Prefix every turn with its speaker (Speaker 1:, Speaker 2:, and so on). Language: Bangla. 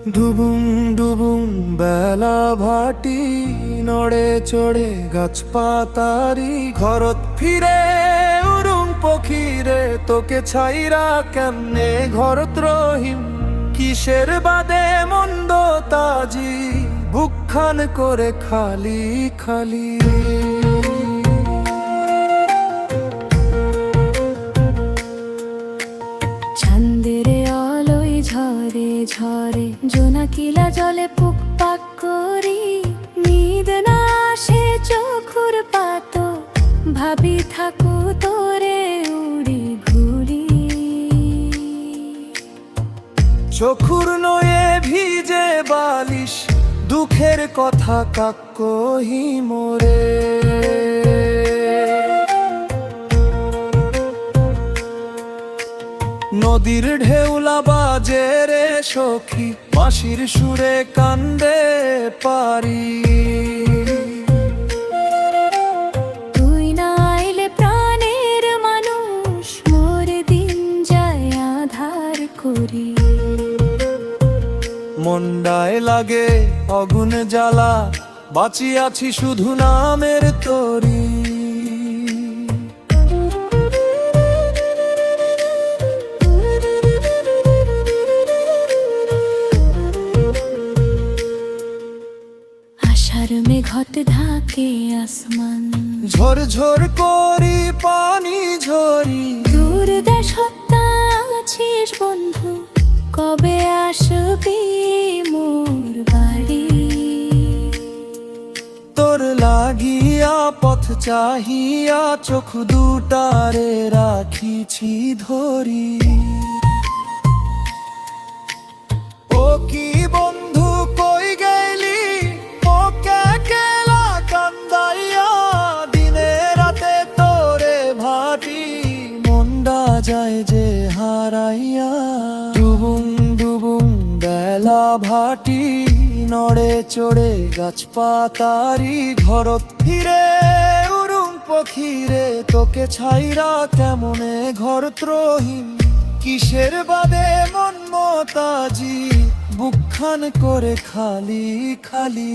Speaker 1: ডুবুং ডুবুং বেলা ভাটি নড়ে চড়ে গাছপাতারি ঘরত ফিরে উড়ুং পখিরে তোকে ছাইরা কেমনে ঘরত রহিম কিসের বাদে মন্দ তাজি বুকখান করে খালি খালি
Speaker 2: চাঁদের আলোয় ঝরে ঝরে জোনাকিলা জলে পুক পাক করি নিদ না আসে চোখুর পাতো ভাবি থাকো তোরে উড়ি ঘুরি
Speaker 1: চোখুর নয়ে ভিজে বালিশ দুঃখের কথা কাক কহি মোরে নদীর ঢেউলা বাজে রে সখী বাঁশির সুরে কান্দে পারি
Speaker 2: তুই না আইলে প্রাণের মানুষ মোর দিন যায় আধার করি
Speaker 1: মন্ডায় লাগে অগুন জ্বালা বাঁচি আছি শুধু নামের তরি
Speaker 2: আশার মেঘত ঢাকে আসমান
Speaker 1: ঝর ঝর করি পানি ঝরি
Speaker 2: দূর দেশ হত্যা আছিস বন্ধু কবে আসবি মোর বাড়ি
Speaker 1: তোর লাগিয়া পথ চাহিয়া চোখ দুটারে রাখিছি ধরি ও কি বন্ধু কই গেলি ওকে কেলা কান্দাইয়া দিনে রাতে তোরে ভাটি মন্ডা যায় যে হারাইয়া ডুবুং ডুবুং বেলা ভাটি নড়ে চড়ে গাছপাতারি ঘরত ফিরে উড়ুং পখিরে তোকে ছাইরা কেমনে ঘরত রহিম কিসের বাদে মন মতাজি বুকখান করে খালি খালি